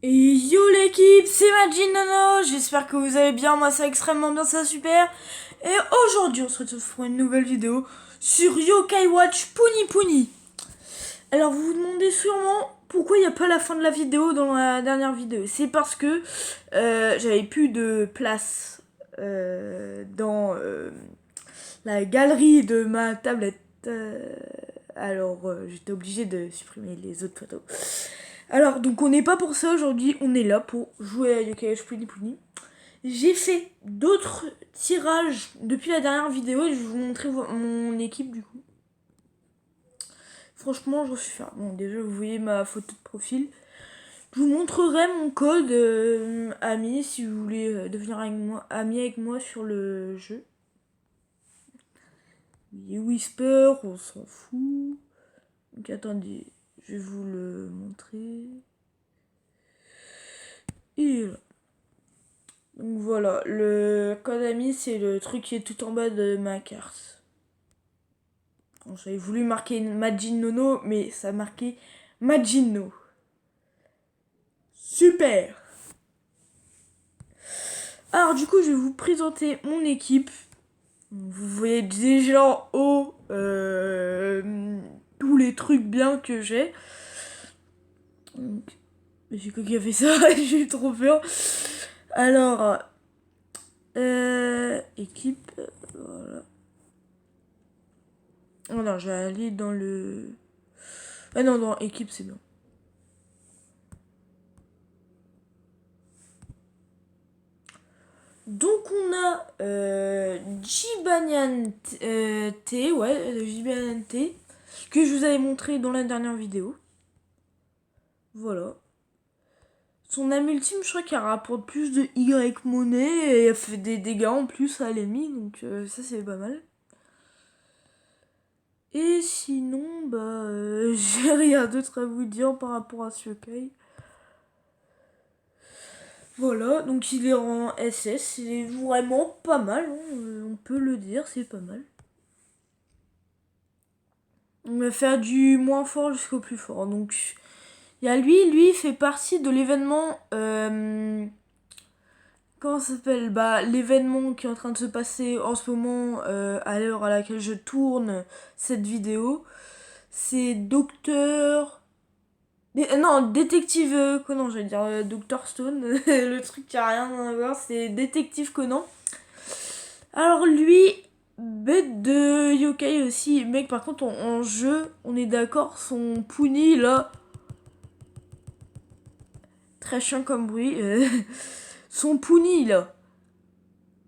Et yo l'équipe, c'est Majin Nono, j'espère que vous allez bien, moi ça va extrêmement bien, ça va super. Et aujourd'hui on se retrouve pour une nouvelle vidéo sur Yokai Watch Puni Puni. Alors vous vous demandez sûrement pourquoi il n'y a pas la fin de la vidéo dans la dernière vidéo. C'est parce que j'avais plus de place dans la galerie de ma tablette. Alors j'étais obligée de supprimer les autres photos. Alors, donc on n'est pas pour ça aujourd'hui, on est là pour jouer à Yokai Watch Puni Puni. J'ai fait d'autres tirages depuis la dernière vidéo et je vais vous montrer mon équipe du coup. Franchement, je suis fière. Bon, déjà, vous voyez ma photo de profil. Je vous montrerai mon code ami si vous voulez devenir ami avec moi sur le jeu. Il y a Whisper, on s'en fout. Donc attendez, je vais vous le montrer. Et là. Donc voilà, le code ami, c'est le truc qui est tout en bas de ma carte. Bon, j'avais voulu marquer Majin Nono, mais ça a marqué Majinno. Super! Alors du coup, je vais vous présenter mon équipe. Vous voyez déjà en haut tous les trucs bien que j'ai. J'ai quoi qui a fait ça? J'ai eu trop peur. Alors, équipe, voilà. Oh non, je vais aller dans le... Ah non, dans équipe, c'est bien. Donc on a Jibanyan T, Jibanyan T, que je vous avais montré dans la dernière vidéo. Voilà. Son âme ultime, je crois qu'elle rapporte plus de Y monnaie et elle fait des dégâts en plus à l'ennemi, donc ça c'est pas mal. Et sinon, j'ai rien d'autre à vous dire par rapport à ce Yokai. Voilà, donc il est en SS, il est vraiment pas mal, hein, on peut le dire, c'est pas mal. On va faire du moins fort jusqu'au plus fort. Donc, il y a lui fait partie de l'événement... comment ça s'appelle? L'événement qui est en train de se passer en ce moment, à l'heure à laquelle je tourne cette vidéo. C'est Docteur... non, Détective Conan, j'allais dire Doctor Stone. Le truc qui a rien à voir, c'est Détective Conan. Alors lui, bête de yokai aussi. Mec, par contre, en jeu, on est d'accord, son puni, là... Très chiant comme bruit. Son puni, là.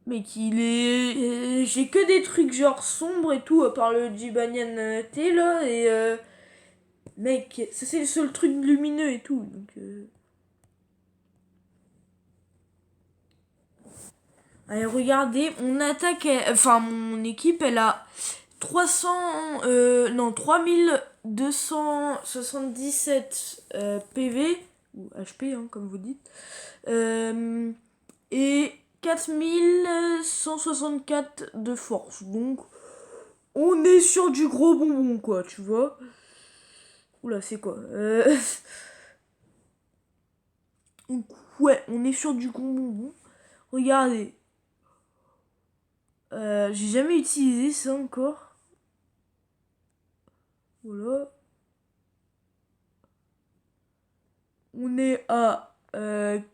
Mec, il est... J'ai que des trucs genre sombres et tout, à part le Jibanyan T, là, et... Mec, ça c'est le seul truc lumineux et tout, donc... Allez, regardez, mon attaque, enfin, mon équipe, elle a 3277 PV, ou HP, hein, comme vous dites, et 4164 de force. Donc, on est sur du gros bonbon, quoi, tu vois. Oula, c'est quoi Donc, ouais, on est sur du gros bonbon. Regardez. J'ai jamais utilisé ça encore. Voilà. On est à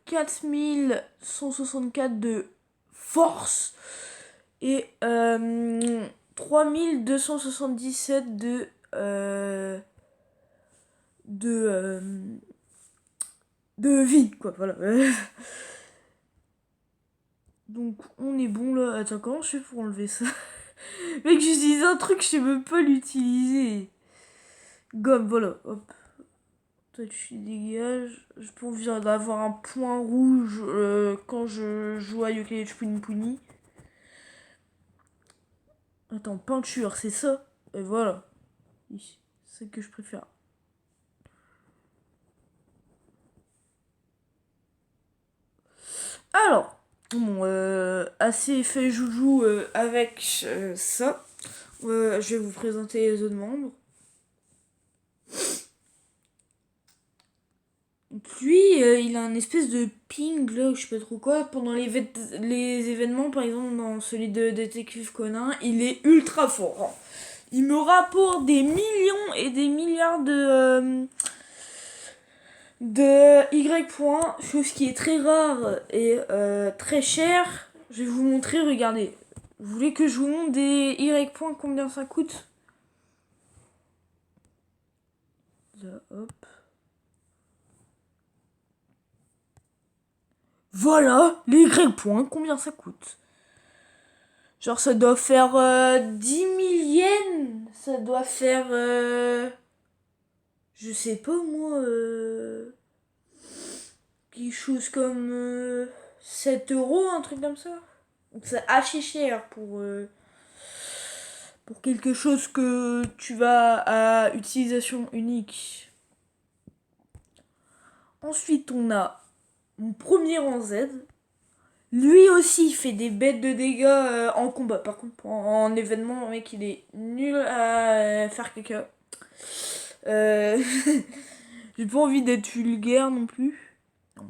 4164 de force et 3277 de vie, quoi, voilà. Donc on est bon là. Attends, comment je fais pour enlever ça? Mec, j'utilise un truc, je sais même pas l'utiliser. Gomme, voilà, hop. Toi, tu dégages. Je viens d'avoir un point rouge quand je joue à Yokai Watch Puni Puni. Attends, peinture, c'est ça? Et voilà. C'est ce que je préfère. Alors, bon, assez effet joujou avec ça. Je vais vous présenter les autres membres. Donc lui, il a un espèce de ping là, ou je sais pas trop quoi, pendant les événements, par exemple dans celui de Détective Conan, il est ultra fort. Il me rapporte des millions et des milliards de Y points, chose qui est très rare et très chère. Je vais vous montrer, regardez. Vous voulez que je vous montre des Y points, combien ça coûte? Là, hop. Voilà, les Y points, combien ça coûte? Genre ça doit faire 10 000 yens. Ça doit faire... je sais pas moi... quelque chose comme 7 euros, un truc comme ça. Donc c'est assez cher pour quelque chose que tu vas à utilisation unique. Ensuite on a mon premier en Z. Lui aussi il fait des bêtes de dégâts en combat. Par contre en événement, mec, il est nul à faire caca. J'ai pas envie d'être vulgaire non plus.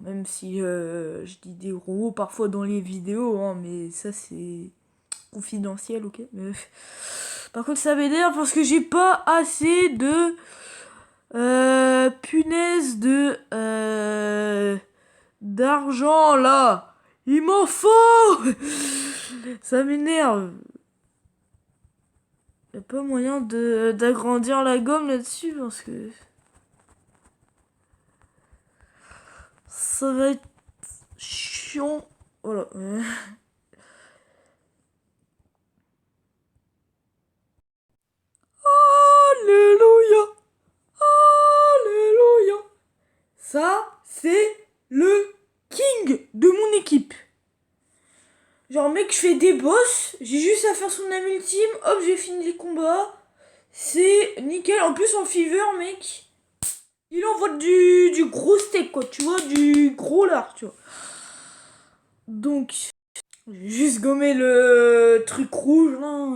Même si je dis des gros mots parfois dans les vidéos, hein, mais ça c'est confidentiel, ok. Mais... Par contre ça m'énerve parce que j'ai pas assez de punaise de d'argent là. Il m'en faut. Ça m'énerve. Y a pas moyen d'agrandir la gomme là-dessus parce que ça va être chiant. Voilà. Alléluia. Alléluia. Ça, c'est le king de mon équipe. Genre, mec, je fais des boss, j'ai juste à faire son âme ultime, hop, j'ai fini les combats. C'est nickel. En plus, en fever, mec, il envoie du gros steak, quoi, tu vois, du gros lard, tu vois. Donc, j'ai juste gommé le truc rouge, là.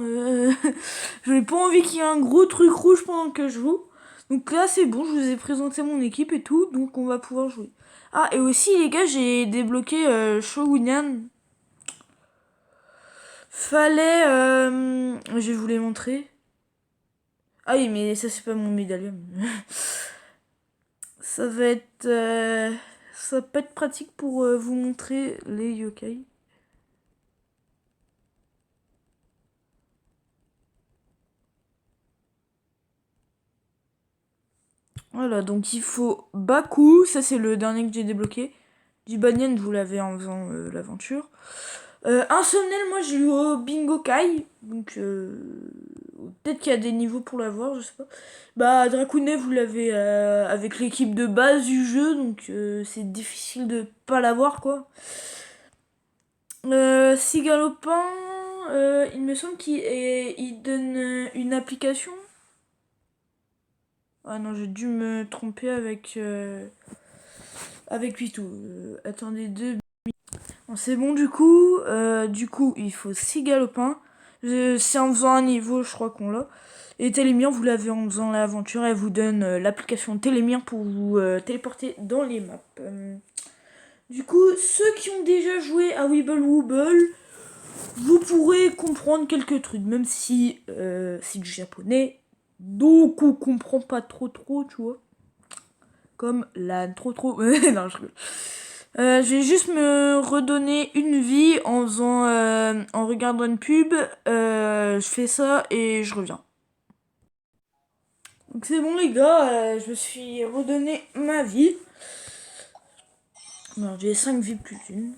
J'avais pas envie qu'il y ait un gros truc rouge pendant que je joue. Donc là, c'est bon, je vous ai présenté mon équipe et tout, donc on va pouvoir jouer. Ah, et aussi, les gars, j'ai débloqué Shogunan. Fallait... je vais vous les montrer. Ah oui, mais ça, c'est pas mon médaillon. Ça va être... ça peut être pratique pour vous montrer les yokai. Voilà, donc il faut Baku, ça c'est le dernier que j'ai débloqué. Jibanyan, vous l'avez en faisant l'aventure. Insomniel, moi j'ai eu au Bingo Kai, donc peut-être qu'il y a des niveaux pour l'avoir, je sais pas. Bah Dracounet, vous l'avez avec l'équipe de base du jeu, donc c'est difficile de pas l'avoir, quoi. Sigalopin, il me semble qu'il donne une application. Ah non, j'ai dû me tromper avec Pitou. Attendez 2. Bon, c'est bon du coup. Il faut 6 galopins. C'est en faisant un niveau, je crois qu'on l'a. Et Télémire, vous l'avez en faisant l'aventure. Elle vous donne l'application Télémire pour vous téléporter dans les maps. Du coup, ceux qui ont déjà joué à Weeble Wobble, vous pourrez comprendre quelques trucs. Même si c'est du japonais, donc on comprend pas trop, tu vois. Comme l'âne, trop. Non, je rigole. Je vais juste me redonner une vie en faisant, en regardant une pub. Je fais ça et je reviens. Donc c'est bon les gars, je me suis redonné ma vie. Non, j'ai 5 vies plus une.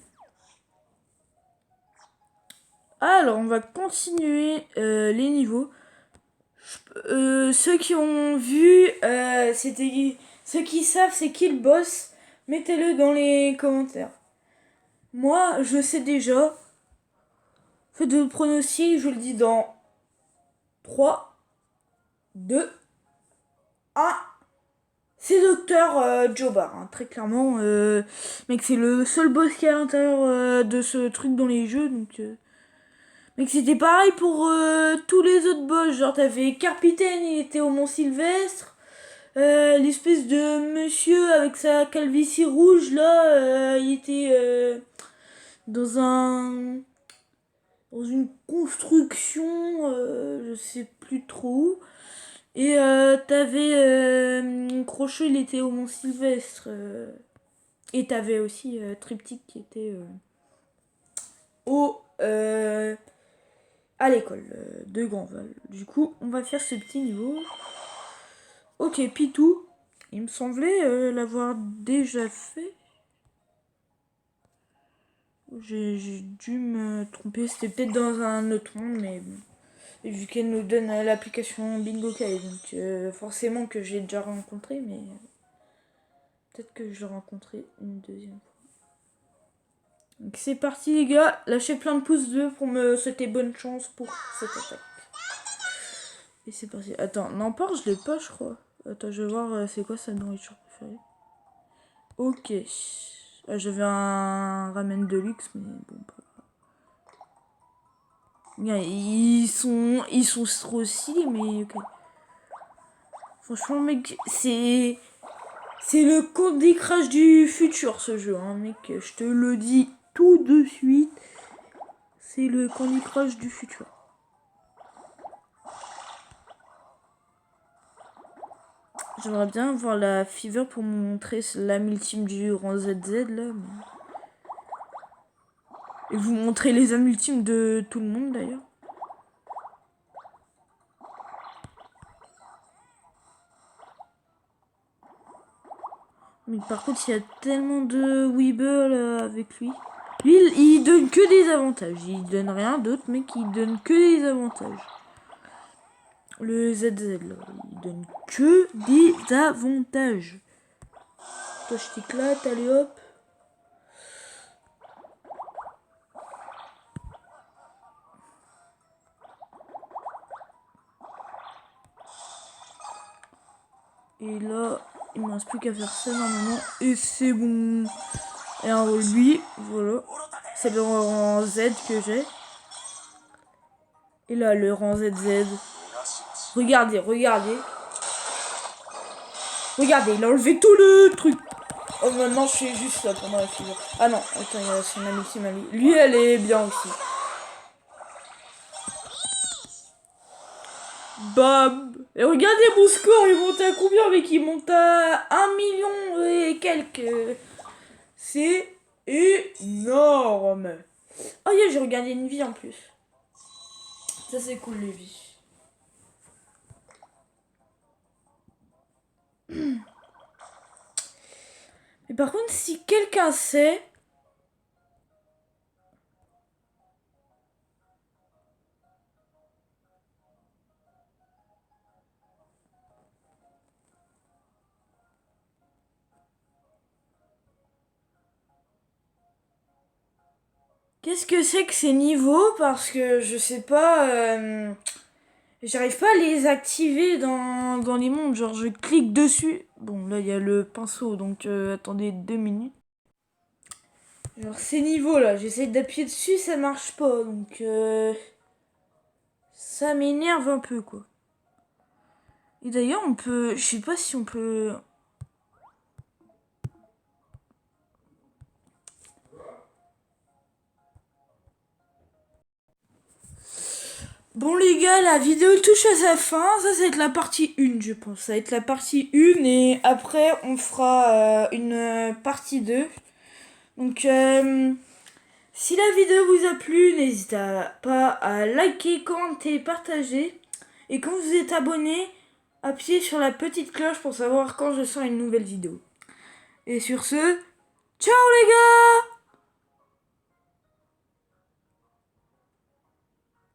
Alors on va continuer les niveaux. Ceux qui ont vu, ceux qui savent c'est qui le boss, mettez-le dans les commentaires. Moi, je sais déjà. Faites de pronostic, je le dis dans 3, 2, 1. C'est Docteur Jobar, hein, très clairement. Mec, c'est le seul boss qui est à l'intérieur de ce truc dans les jeux, donc... Mec, c'était pareil pour tous les autres boss. Genre, t'avais Carpitaine, il était au Mont Sylvestre. l'espèce de monsieur avec sa calvitie rouge là, il était dans un dans une construction, je sais plus trop où. Et t'avais Crocheux, il était au Mont Sylvestre. Et t'avais aussi Triptyque qui était au à l'école de Grandval. Du coup, on va faire ce petit niveau. Ok, Pitou. Il me semblait l'avoir déjà fait. J'ai dû me tromper. C'était peut-être dans un autre monde, mais bon. Et vu qu'elle nous donne l'application Bingo Kai, donc forcément que j'ai déjà rencontré, mais peut-être que je l'ai rencontré une deuxième fois. Donc c'est parti les gars, lâchez plein de pouces bleus pour me souhaiter bonne chance pour cette attaque. Et c'est parti. Attends, non pas, je l'ai pas je crois. Attends, je vais voir c'est quoi sa nourriture préférée. Ok. Ah, j'avais un ramen de luxe, mais bon pas. Ils sont trop stylés, mais ok. Franchement mec, c'est le Candy Crush du futur ce jeu, hein, mec. Je te le dis tout de suite. C'est le Candy Crush du futur. J'aimerais bien voir la Fever pour me montrer l'âme ultime du rang ZZ là. Mais... et vous montrer les âmes ultimes de tout le monde d'ailleurs. Mais par contre, il y a tellement de Weeble avec lui. Lui, il donne que des avantages. Il donne rien d'autre, mec. Il donne que des avantages. Le ZZ, là, il donne que des avantages. Toi, je t'éclate, allez hop. Et là, il me reste plus qu'à faire ça normalement. Et c'est bon. Et alors lui, voilà. C'est le rang Z que j'ai. Et là, le rang ZZ. Regardez, regardez. Regardez, il a enlevé tout le truc. Oh, maintenant, je suis juste là pendant la figure. Ah non, attends, il y a son ami qui m'a mis. Lui, elle est bien aussi. Bam. Et regardez mon score, il monte à combien, mec? Il monte à 1 million et quelques. C'est énorme. Oh, yeah, j'ai regardé une vie en plus. Ça, c'est cool, les vies. Mais par contre, si quelqu'un sait... qu'est-ce que c'est que ces niveaux? Parce que je sais pas... j'arrive pas à les activer dans les mondes. Genre, je clique dessus. Bon, là, il y a le pinceau, donc attendez 2 minutes. Genre, ces niveaux-là, j'essaie d'appuyer dessus, ça marche pas. Donc, ça m'énerve un peu, quoi. Et d'ailleurs, on peut... je sais pas si on peut... bon les gars, la vidéo touche à sa fin. Ça va être la partie 1, je pense. Ça va être la partie 1 et après on fera une partie 2. Donc si la vidéo vous a plu, n'hésitez pas à liker, commenter, partager. Et quand vous êtes abonné, appuyez sur la petite cloche pour savoir quand je sors une nouvelle vidéo. Et sur ce, ciao les gars!